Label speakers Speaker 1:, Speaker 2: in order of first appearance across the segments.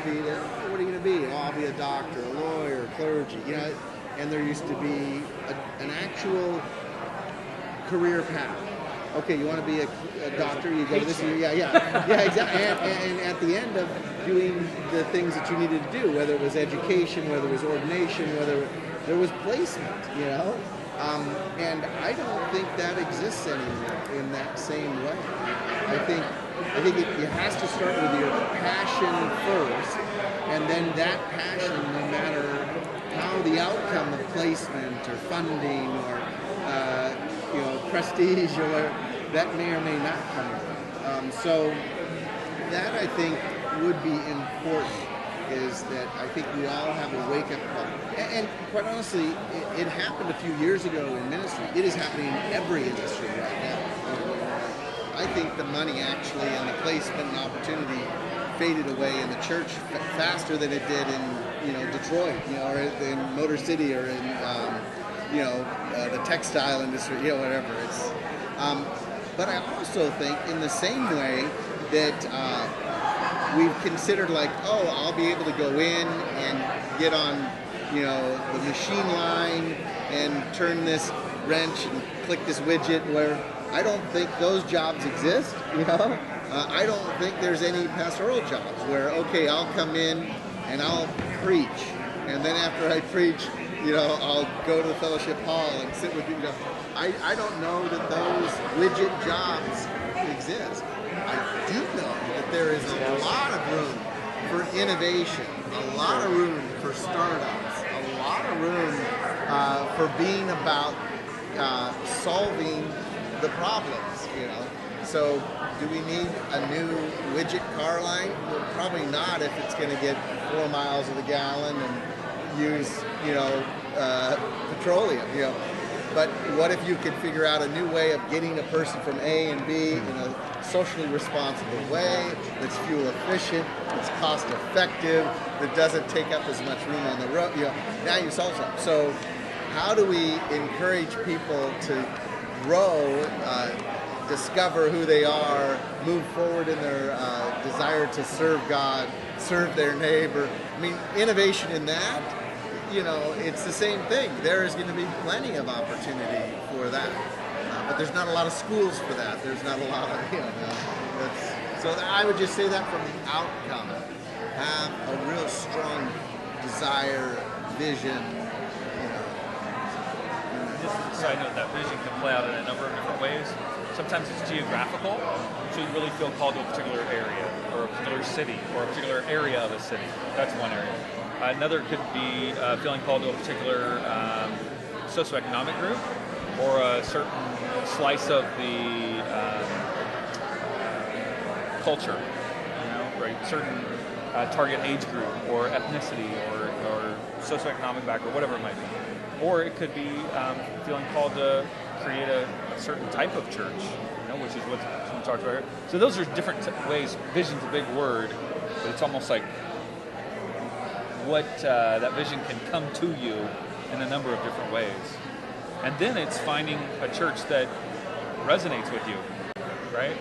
Speaker 1: feet, and what are you going to be? Oh, I'll be a doctor, a lawyer, clergy, you know. And there used to be an actual career path. Okay, you want to be a doctor, you go this year, yeah, exactly. And at the end of doing the things that you needed to do, whether it was education, whether it was ordination, whether there was placement, you know. And I don't think that exists anymore in that same way. I think it has to start with your passion first, and then that passion, no matter how the outcome of placement or funding or prestige or whatever, that may or may not come. So that I think would be important, is that I think we all have a wake-up call. And quite honestly, it happened a few years ago in ministry. It is happening in every industry right now. I think the money actually and the placement and opportunity faded away in the church faster than it did in Detroit, or in Motor City, or in the textile industry, whatever. It's but I also think in the same way that we've considered, like, oh, I'll be able to go in and get on, the machine line and turn this wrench and click this widget, where I don't think those jobs exist, I don't think there's any pastoral jobs where, okay, I'll come in and I'll preach, and then after I preach, I'll go to the fellowship hall and sit with people. I don't know that those widget jobs exist. I do know that there is a lot of room for innovation, a lot of room for startups, a lot of room for being about solving the problems, So do we need a new widget car line? Well, probably not, if it's going to get 4 miles of the gallon and use, petroleum, But what if you could figure out a new way of getting a person from A and B in a socially responsible way, that's fuel efficient, that's cost effective, that doesn't take up as much room on the road? Now you solve something. So how do we encourage people to grow, discover who they are, move forward in their desire to serve God, serve their neighbor? I mean, innovation in that, it's the same thing. There is going to be plenty of opportunity for that. But there's not a lot of schools for that. There's not a lot of, so I would just say that from the outcome. Have a real strong desire, vision,
Speaker 2: Just a side note, that vision can play out in a number of different ways. Sometimes it's geographical, so you really feel called to a particular area, or a particular city, or a particular area of a city. That's one area. Another could be feeling called to a particular socioeconomic group, or a certain slice of the culture, right? Certain target age group, or ethnicity, or socioeconomic background, whatever it might be. Or it could be feeling called to create a certain type of church, which is what we talked about here. So those are different ways. Vision's a big word, but it's almost like what that vision can come to you in a number of different ways. And then it's finding a church that resonates with you, right?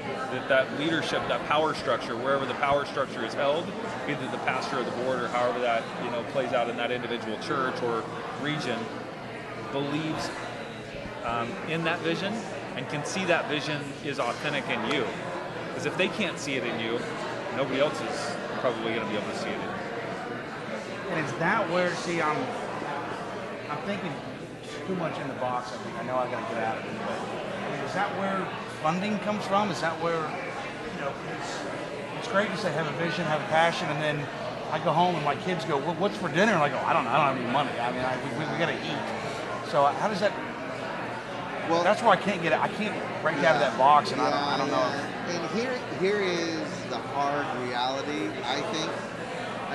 Speaker 2: That leadership, that power structure, wherever the power structure is held, either the pastor or the board or however that plays out in that individual church or region, believes in that vision and can see that vision is authentic in you. Because if they can't see it in you, nobody else is probably going to be able to see it in you.
Speaker 3: And is that where, I'm thinking too much in the box, I think. I know I got to get out of it, but is that where funding comes from? Is that where, it's great to say have a vision, have a passion, and then I go home and my kids go, well, what's for dinner? And I go, I don't have any money. I mean, we got to eat. So how does that, well, that's where I can't break out of that box, and I don't know.
Speaker 1: And here is the hard reality, I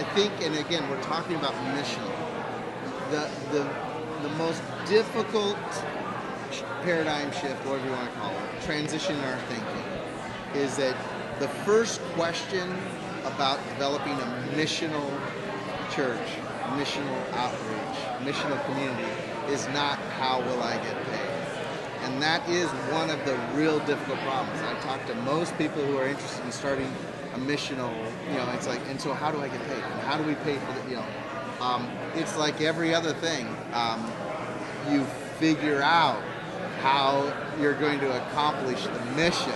Speaker 1: think, and again, we're talking about missional. The most difficult paradigm shift, whatever you want to call it, transition in our thinking, is that the first question about developing a missional church, missional outreach, missional community is not how will I get paid. And that is one of the real difficult problems. I talk to most people who are interested in starting a missional, it's like, and so how do I get paid? And how do we pay for the, it's like every other thing. You figure out how you're going to accomplish the mission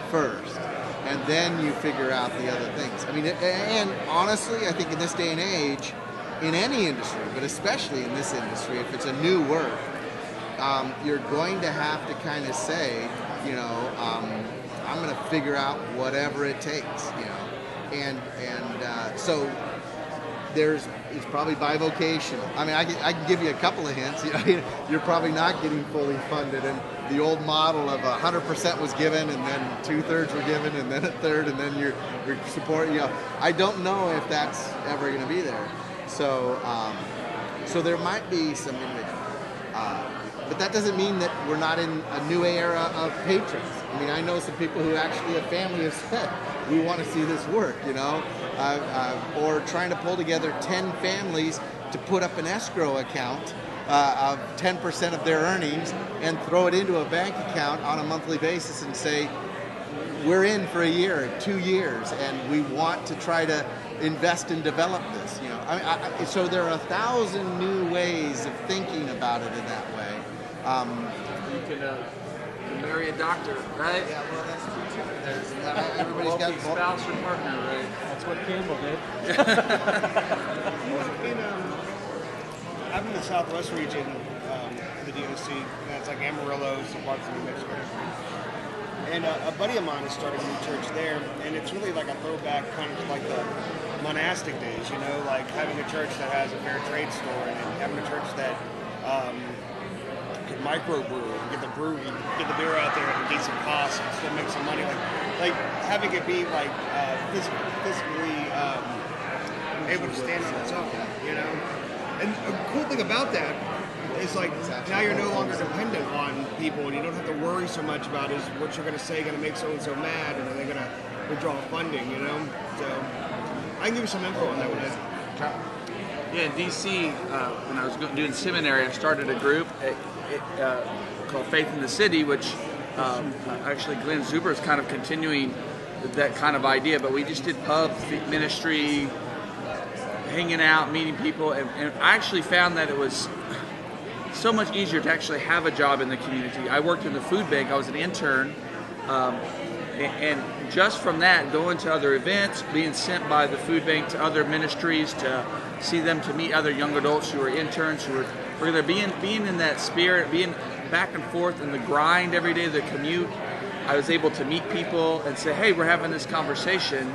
Speaker 1: first, and then you figure out the other things. I mean, and honestly, I think in this day and age, in any industry, but especially in this industry, if it's a new work, you're going to have to kind of say, I'm going to figure out whatever it takes, and so it's probably bivocational. I mean, I can give you a couple of hints. You're probably not getting fully funded, and the old model of 100% was given, and then 2/3 were given, and then 1/3, and then your support. I don't know if that's ever going to be there. So, so there might be some innovation, but that doesn't mean that we're not in a new era of patrons. I mean, I know some people who actually, a family, have said, we want to see this work, or trying to pull together 10 families to put up an escrow account of 10% of their earnings and throw it into a bank account on a monthly basis and say, we're in for a year, 2 years, and we want to try to invest and develop this. So there are 1,000 new ways of thinking about it in that way.
Speaker 4: You can marry a doctor, right?
Speaker 1: Yeah, well, that's true too. Everybody's got
Speaker 4: a spouse or partner, right?
Speaker 2: That's what Campbell did.
Speaker 5: I'm in the Southwest region, the DOC, and it's like Amarillo, some parts of New Mexico. And a buddy of mine has started a new church there, and it's really like a throwback kind of like the monastic days, like having a church that has a fair trade store, and having a church that could microbrew and get the beer out there and get some costs and still make some money. Like having it be like physically able to stand on its own, And a cool thing about that is like now you're no longer dependent on people, and you don't have to worry so much about is what you're going to say going to make so and so mad, and are they going to withdraw funding, So I can give you some info on that one.
Speaker 4: Yeah, in DC, when I was doing seminary, I started a group called Faith in the City, which actually Glenn Zuber is kind of continuing that kind of idea. But we just did pub ministry, hanging out, meeting people, and I actually found that it was so much easier to actually have a job in the community. I worked in the food bank. I was an intern. And just from that, going to other events, being sent by the food bank to other ministries to see them, to meet other young adults who were interns, who were being in that spirit, being back and forth in the grind every day, the commute. I was able to meet people and say, hey, we're having this conversation.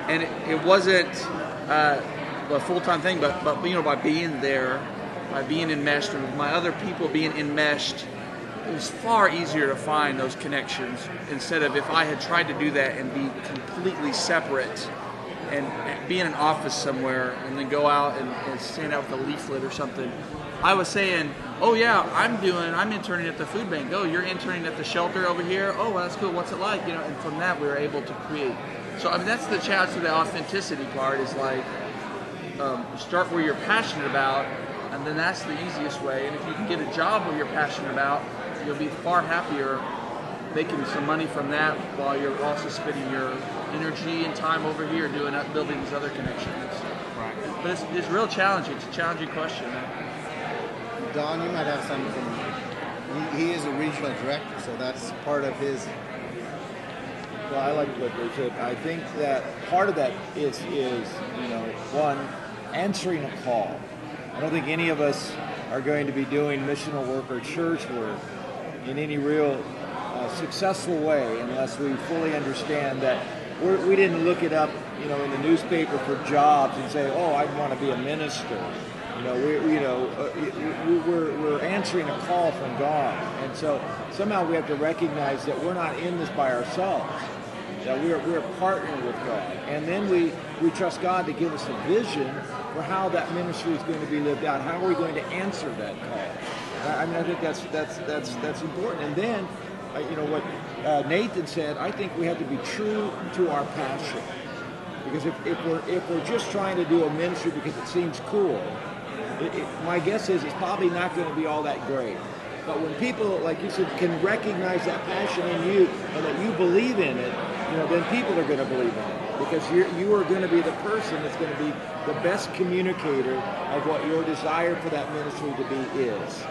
Speaker 4: And it wasn't a full-time thing, but by being there, by being enmeshed, and my other people being enmeshed, it was far easier to find those connections instead of if I had tried to do that and be completely separate and be in an office somewhere and then go out and stand out with a leaflet or something. I was saying, oh yeah, I'm interning at the food bank. Oh, you're interning at the shelter over here. Oh, well, that's cool. What's it like? And from that we were able to create. So I mean, that's the challenge to the authenticity part is like, start where you're passionate about, and then that's the easiest way. And if you can get a job where you're passionate about, you'll be far happier making some money from that while you're also spending your energy and time over here building these other connections.
Speaker 3: Right.
Speaker 4: But it's real challenging. It's a challenging question.
Speaker 1: Don, you might have something. He is a regional director, so that's part of his.
Speaker 6: Well, I like what they said. I think that part of that is one, answering a call. I don't think any of us are going to be doing missional work or church work in any real successful way unless we fully understand that we didn't look it up, in the newspaper for jobs and say, oh, I want to be a minister. We're answering a call from God, and so somehow we have to recognize that we're not in this by ourselves. That we're partnering with God, and then we trust God to give us a vision for how that ministry is going to be lived out. How are we going to answer that call? I mean, I think that's important. And then, what Nathan said, I think we have to be true to our passion, because if we're just trying to do a ministry because it seems cool, my guess is it's probably not going to be all that great. But when people, like you said, can recognize that passion in you and that you believe in it, then people are going to believe in it. because you are going to be the person that's going to be the best communicator of what your desire for that ministry to be is.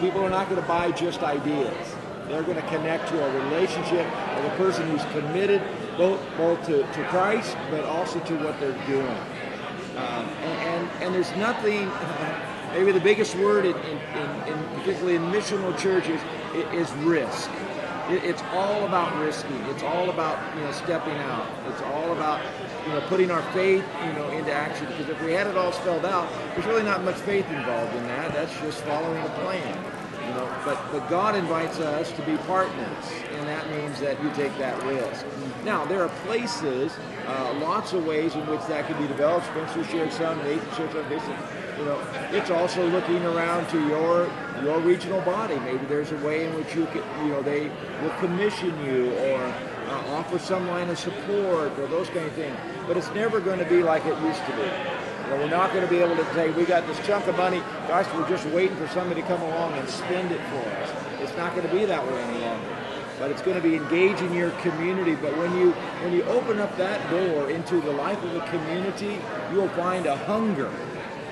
Speaker 6: People are not going to buy just ideas. They're going to connect to a relationship of a person who's committed both to Christ, but also to what they're doing. And there's nothing, maybe the biggest word in particularly in missional churches is risk. It's all about risking. It's all about stepping out. It's all about putting our faith into action. Because if we had it all spelled out, there's really not much faith involved in that. That's just following a plan. But God invites us to be partners, and that means that you take that risk. Now, there are places, lots of ways in which that can be developed. Spencer shared some, Nathan shared some. It's also looking around to your regional body. Maybe there's a way in which you can, they will commission you or offer some line of support or those kind of things. But it's never going to be like it used to be. We're not going to be able to say, we got this chunk of money, gosh, we're just waiting for somebody to come along and spend it for us. It's not going to be that way any longer. But it's going to be engaging your community. But when you open up that door into the life of a community, you'll find a hunger.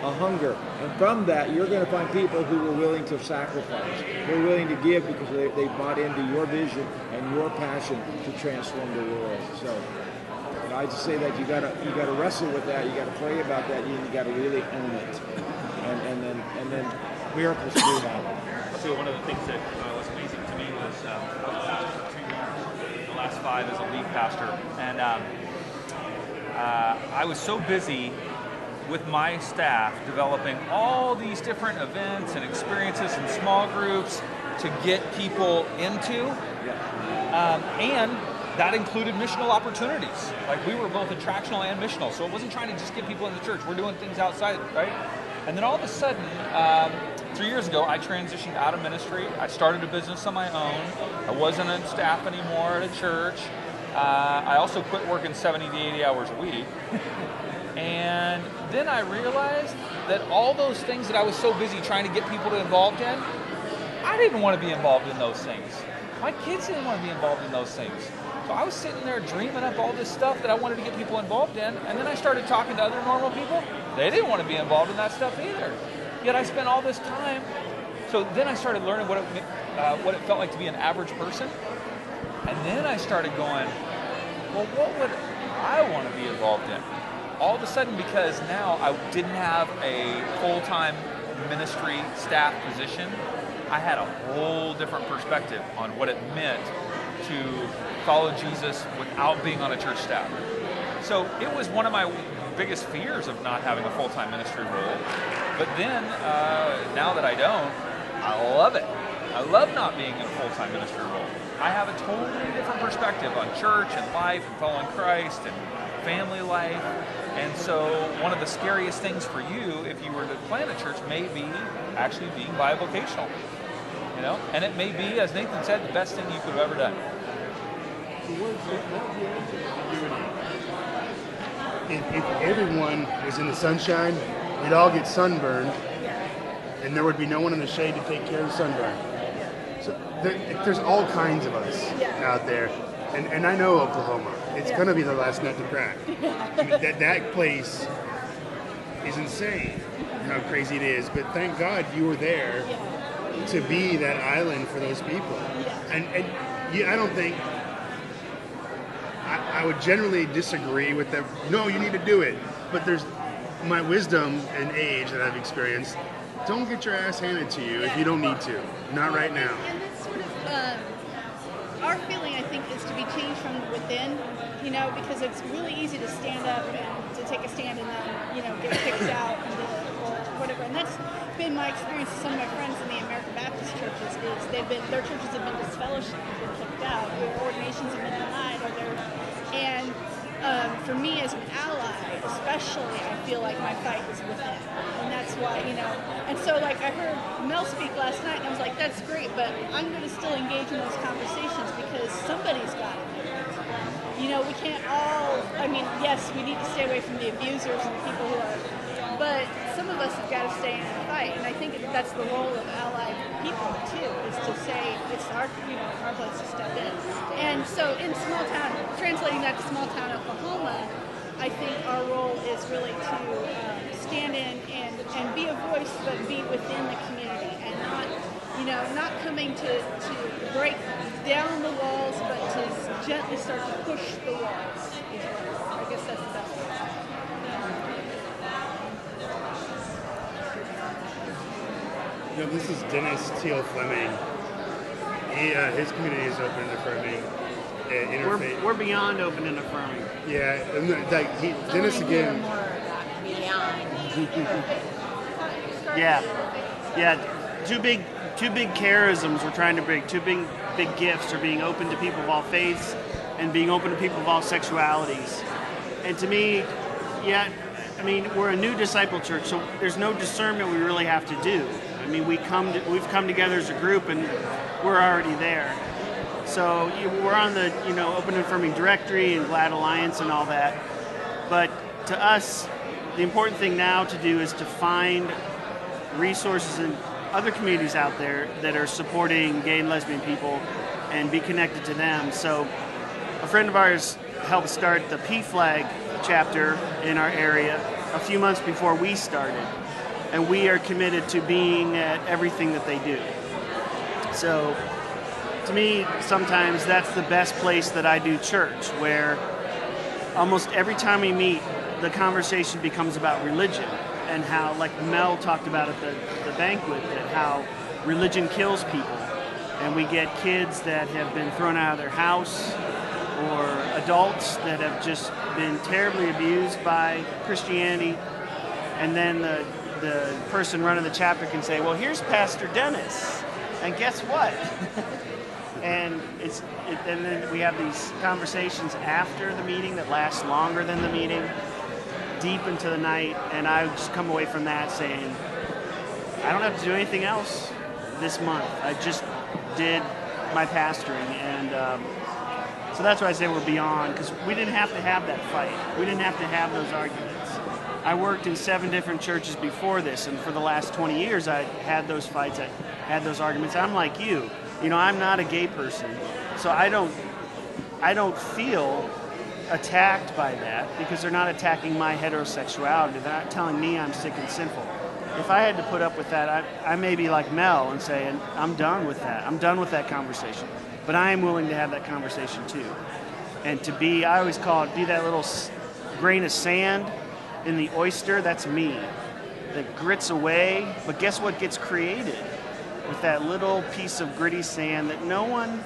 Speaker 6: And from that, you're going to find people who are willing to sacrifice. They're willing to give because they bought into your vision and your passion to transform the world. So I just say that you gotta wrestle with that. You gotta pray about that. You gotta really own it, and then miracles do happen.
Speaker 2: I'll tell you one of the things that was amazing to me was I was a pastor for 2 years, the last 5 as a lead pastor, and I was so busy with my staff developing all these different events and experiences and small groups to get people into, and that included missional opportunities. Like we were both attractional and missional, so it wasn't trying to just get people in the church. We're doing things outside, right? And then all of a sudden, 3 years ago, I transitioned out of ministry. I started a business on my own. I wasn't on staff anymore at a church. I also quit working 70 to 80 hours a week. And then I realized that all those things that I was so busy trying to get people to involved in, I didn't want to be involved in those things. My kids didn't want to be involved in those things. So I was sitting there dreaming up all this stuff that I wanted to get people involved in, and then I started talking to other normal people. They didn't want to be involved in that stuff either. Yet I spent all this time. So then I started learning what it felt like to be an average person. And then I started going, well, what would I want to be involved in? All of a sudden, because now I didn't have a full-time ministry staff position, I had a whole different perspective on what it meant to follow Jesus without being on a church staff. So it was one of my biggest fears of not having a full-time ministry role. But then, now that I don't, I love it. I love not being in a full-time ministry role. I have a totally different perspective on church and life and following Christ and family life. And so one of the scariest things for you, if you were to plant a church, may be actually being bivocational. And it may be, as Nathan said, the best thing you could have ever done.
Speaker 5: If everyone was in the sunshine, we'd all get sunburned, and there would be no one in the shade to take care of the sunburn. So there's all kinds of us out there, and I know Oklahoma. It's going to be the last nut to crack. I mean, that place is insane, how crazy it is. But thank God you were there to be that island for those people. And I don't think I would generally disagree with them. No, you need to do it. But there's my wisdom and age that I've experienced. Don't get your ass handed to you if you don't need to. Not right now.
Speaker 7: And that's sort of our feeling, I think, is to be changed from within. Because it's really easy to stand up and to take a stand and then, get kicked out or whatever. And that's been my experience with some of my friends in the American Baptist churches is their churches have been disfellowshipped, been kicked out, their ordinations have been denied, and for me as an ally, especially, I feel like my fight is within. And that's why, and so like I heard Mel speak last night and I was like, that's great, but I'm going to still engage in those conversations because somebody's got it. we can't all, yes, we need to stay away from the abusers and the people who are, but some of us have got to stay in the fight, and I think that's the role of allied people too, is to say it's our place to step in. And so in small town, translating that to small town Oklahoma, I think our role is really to stand in and be a voice, but be within the community, and not coming to break down the walls, but to gently start to push the walls. I guess that's the best way.
Speaker 8: This is Dennis Teal Fleming. His community is open and affirming. Interfaith.
Speaker 5: We're beyond open and affirming.
Speaker 8: Yeah, and Dennis again.
Speaker 5: Yeah. Two big charisms we're trying to bring. Two big gifts are being open to people of all faiths and being open to people of all sexualities. And to me, we're a new disciple church, so there's no discernment we really have to do. We've come together as a group, and we're already there. So we're on the Open and Affirming Directory and Glad Alliance and all that. But to us, the important thing now to do is to find resources in other communities out there that are supporting gay and lesbian people and be connected to them. So a friend of ours helped start the PFLAG chapter in our area a few months before we started. And we are committed to being at everything that they do. So to me, sometimes that's the best place that I do church, where almost every time we meet, the conversation becomes about religion and how, like Mel talked about at the banquet, that how religion kills people. And we get kids that have been thrown out of their house, or adults that have just been terribly abused by Christianity. And then the person running the chapter can say, well, here's Pastor Dennis, and guess what? And then we have these conversations after the meeting that last longer than the meeting, deep into the night, and I just come away from that saying, I don't have to do anything else this month. I just did my pastoring, and so that's why I say we're beyond, because we didn't have to have that fight. We didn't have to have those arguments. I worked in 7 different churches before this, and for the last 20 years I had those fights, I had those arguments. I'm like you. I'm not a gay person, so I don't feel attacked by that, because they're not attacking my heterosexuality. They're not telling me I'm sick and sinful. If I had to put up with that, I may be like Mel and say, I'm done with that. I'm done with that conversation. But I am willing to have that conversation too. And I always call it, be that little grain of sand in the oyster. That's me, that grits away. But guess what gets created with that little piece of gritty sand that no one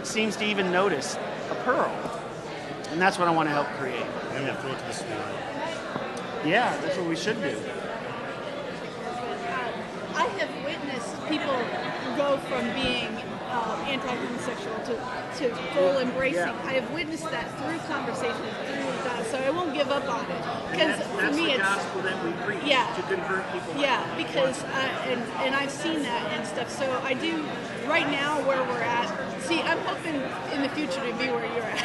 Speaker 5: seems to even notice? A pearl. And that's what I want to help create.
Speaker 8: And we'll throw it to the swan.
Speaker 7: Yeah, that's what we should do. I have witnessed people go from being anti-homosexual to full embracing. Yeah. I have witnessed that through conversations, so I won't give up on it. Because for me, it's the gospel that we preach, to convert people. Yeah, because and I've seen that and stuff. So I do right now where we're at. See, I'm hoping in the future to be where you're at.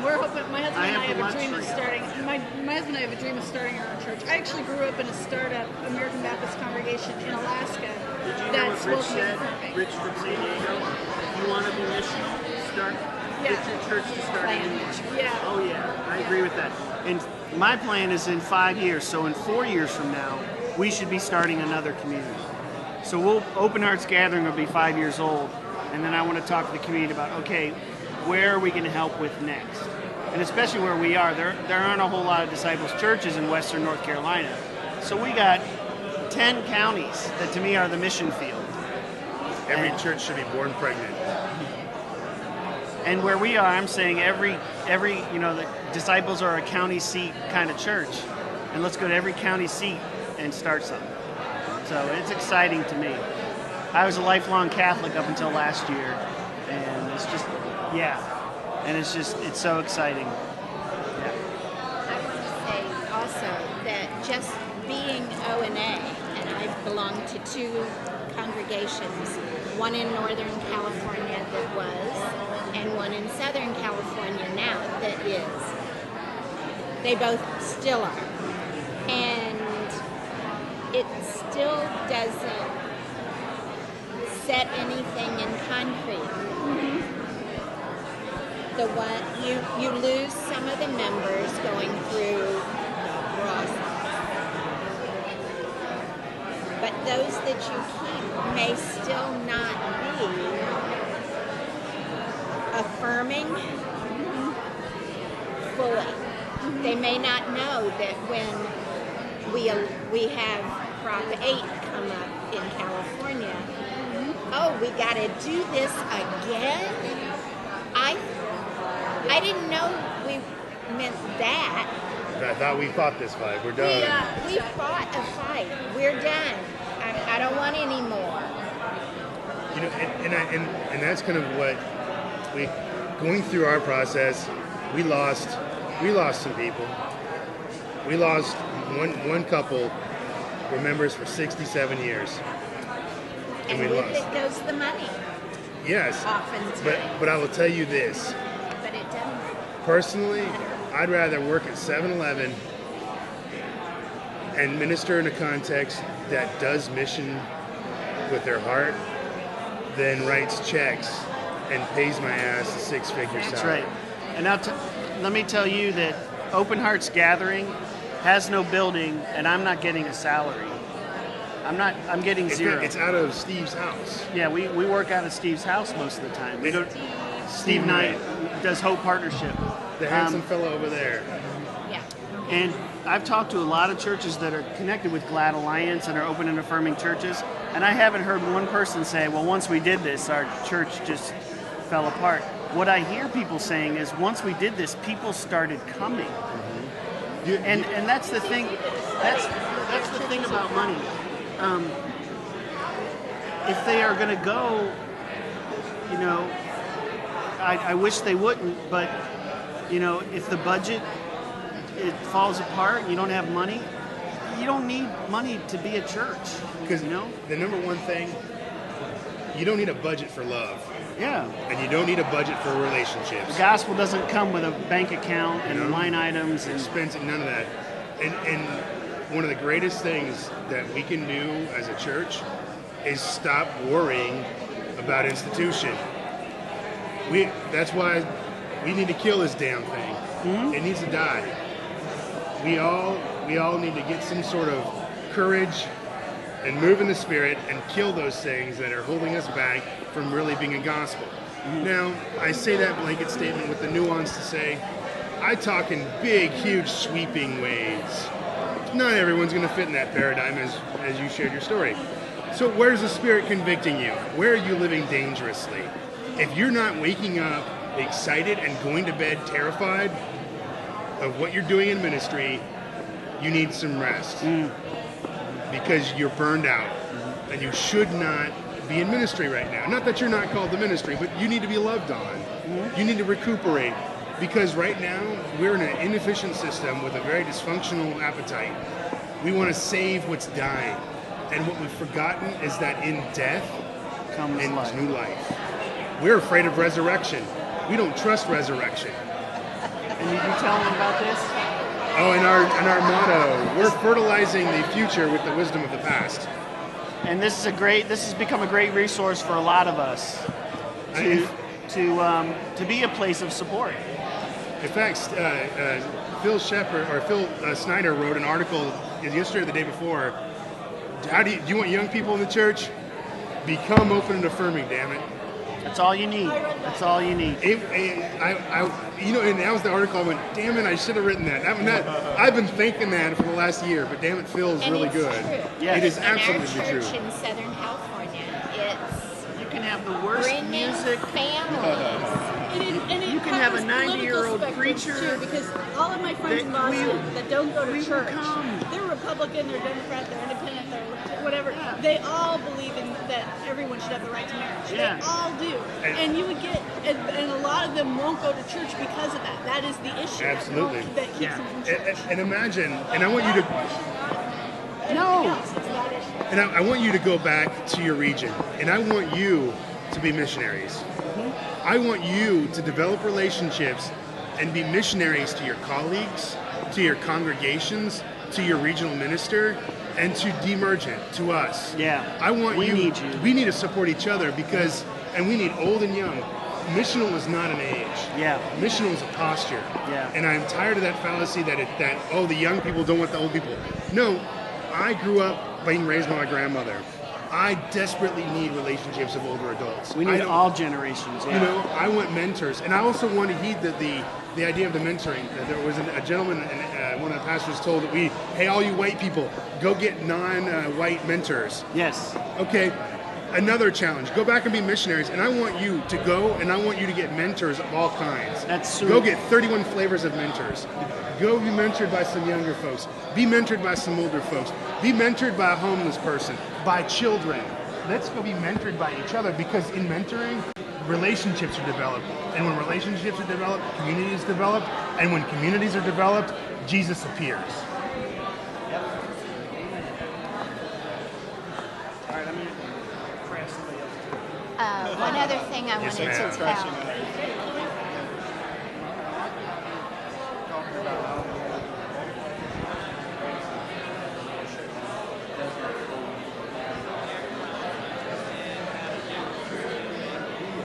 Speaker 7: We're hoping. My husband and I have a dream of starting. My husband and I have a dream of starting our own church. I actually grew up in a startup American Baptist congregation in Alaska.
Speaker 5: Did you hear what Rich said? Rich from San Diego. If you want to be missional, get your church to start anywhere.
Speaker 7: Yeah.
Speaker 5: Oh yeah, I agree with that. And my plan is in 5 years. So in 4 years from now, we should be starting another community. So we'll Open Hearts Gathering will be 5 years old, and then I want to talk to the community about, okay, where are we going to help with next? And especially where we are, there aren't a whole lot of disciples churches in Western North Carolina. So we got 10 counties that to me are the mission field.
Speaker 8: Every church should be born pregnant.
Speaker 5: And where we are, I'm saying every the disciples are a county seat kind of church. And let's go to every county seat and start something. So it's exciting to me. I was a lifelong Catholic up until last year, and it's just, and it's so exciting. Yeah.
Speaker 9: I want to say also that just being O&A, and I've belonged to 2 congregations one in Northern California that was, and one in Southern California now that is. They both still are. And it still doesn't set anything in concrete. The one you lose some of the members going through the process. But those that you keep may still not be affirming fully. They may not know that when we have Prop 8 come up in California, oh, we got to do this again? I didn't know we meant that.
Speaker 8: I thought we fought this fight. We're done.
Speaker 9: We fought a fight. We're done. I don't want any more.
Speaker 8: You know, and that's kind of what we going through our process. We lost some people. We lost one couple were members for 67 years.
Speaker 9: And
Speaker 8: we
Speaker 9: with
Speaker 8: lost.
Speaker 9: it goes the money.
Speaker 8: Yes.
Speaker 9: Oftentimes.
Speaker 8: But I will tell you this.
Speaker 9: But it doesn't.
Speaker 8: Personally, I'd rather work at 7-Eleven and minister in a context that does mission with their heart than writes checks and pays my ass a six-figure salary.
Speaker 5: That's right. And now let me tell you that Open Hearts Gathering has no building, and I'm not getting a salary. I'm getting zero.
Speaker 8: It's out of Steve's house.
Speaker 5: Yeah, we work out of Steve's house most of the time. We go. Steve Knight does Hope Partnership.
Speaker 8: The handsome fellow over there.
Speaker 9: Yeah.
Speaker 5: And I've talked to a lot of churches that are connected with Glad Alliance and are open and affirming churches, and I haven't heard one person say, well, once we did this, our church just fell apart. What I hear people saying is once we did this, people started coming. Mm-hmm. And that's the thing. That's the thing about money. If they are going to go, you know, I wish they wouldn't, but, you know, if the budget, it falls apart and you don't have money, you don't need money to be a church.
Speaker 8: Because,
Speaker 5: you know,
Speaker 8: the number one thing, you don't need a budget for love.
Speaker 5: Yeah.
Speaker 8: And you don't need a budget for relationships.
Speaker 5: The gospel doesn't come with a bank account and line items. And
Speaker 8: expensive, none of that. And one of the greatest things that we can do as a church is stop worrying about institution. That's why we need to kill this damn thing. Mm-hmm. It needs to die. We all need to get some sort of courage and move in the spirit and kill those things that are holding us back from really being a gospel. Mm-hmm. Now, I say that blanket statement with the nuance to say, I talk in big, huge, sweeping ways. Not everyone's going to fit in that paradigm as you shared your story. So where's the Spirit convicting you? Where are you living dangerously? If you're not waking up excited and going to bed terrified of what you're doing in ministry, you need some rest. Because you're burned out. And you should not be in ministry right now. Not that you're not called to ministry, but you need to be loved on. You need to recuperate. Because right now, we're in an inefficient system with a very dysfunctional appetite. We want to save what's dying. And what we've forgotten is that in death comes new life. We're afraid of resurrection. We don't trust resurrection.
Speaker 5: And you tell them about this?
Speaker 8: Oh, and our motto, we're fertilizing the future with the wisdom of the past.
Speaker 5: And this has become a great resource for a lot of us to be a place of support.
Speaker 8: In fact, Phil Snyder wrote an article yesterday or the day before. Do you want young people in the church? Become open and affirming, damn it.
Speaker 5: That's all you need. That's all you need.
Speaker 8: And that was the article. I went, damn it, I should have written that. I've been thinking that for the last year, but damn it, Phil's
Speaker 9: And
Speaker 8: really
Speaker 9: it's
Speaker 8: good.
Speaker 9: True.
Speaker 8: Yes. It is
Speaker 9: In
Speaker 8: absolutely
Speaker 9: our church
Speaker 8: true.
Speaker 9: in Southern California,
Speaker 5: you can have the worst
Speaker 9: bringing
Speaker 5: music.
Speaker 9: families.
Speaker 5: You can have a 90-year-old preacher.
Speaker 10: Too, because all of my friends in Boston that don't go to church, they're Republican, they're Democrat, they're Independent, they're whatever. They all believe in that everyone should have the right to marriage.
Speaker 5: Yeah.
Speaker 10: They all do. And you would get, and a lot of them won't go to church because of that. That is the issue.
Speaker 8: Absolutely.
Speaker 10: That keeps them from church.
Speaker 8: And imagine, and I want you to.
Speaker 5: No.
Speaker 10: else. It's that issue.
Speaker 8: And I want you to go back to your region, and I want you to be missionaries. I want you to develop relationships and be missionaries to your colleagues, to your congregations, to your regional minister, and to Demergent, to us.
Speaker 5: Yeah.
Speaker 8: I want
Speaker 5: We need you.
Speaker 8: We need to support each other because, and we need old and young. Missional is not an age.
Speaker 5: Yeah.
Speaker 8: Missional is a posture.
Speaker 5: Yeah.
Speaker 8: And I'm tired of that fallacy that the young people don't want the old people. No, I grew up being raised by my grandmother. I desperately need relationships of older adults.
Speaker 5: We need all generations. Yeah.
Speaker 8: You know, I want mentors, and I also want to heed the idea of the mentoring. There was a gentleman, and one of the pastors told that hey, all you white people, go get non-white mentors.
Speaker 5: Yes.
Speaker 8: Okay. Another challenge. Go back and be missionaries, and I want you to go, and I want you to get mentors of all kinds.
Speaker 5: That's sweet.
Speaker 8: Go get 31 flavors of mentors. Go be mentored by some younger folks. Be mentored by some older folks. Be mentored by a homeless person, by children. Let's go be mentored by each other, because in mentoring, relationships are developed. And when relationships are developed, communities develop. And when communities are developed, Jesus appears.
Speaker 9: One other thing I wanted to
Speaker 8: ma'am.
Speaker 9: tell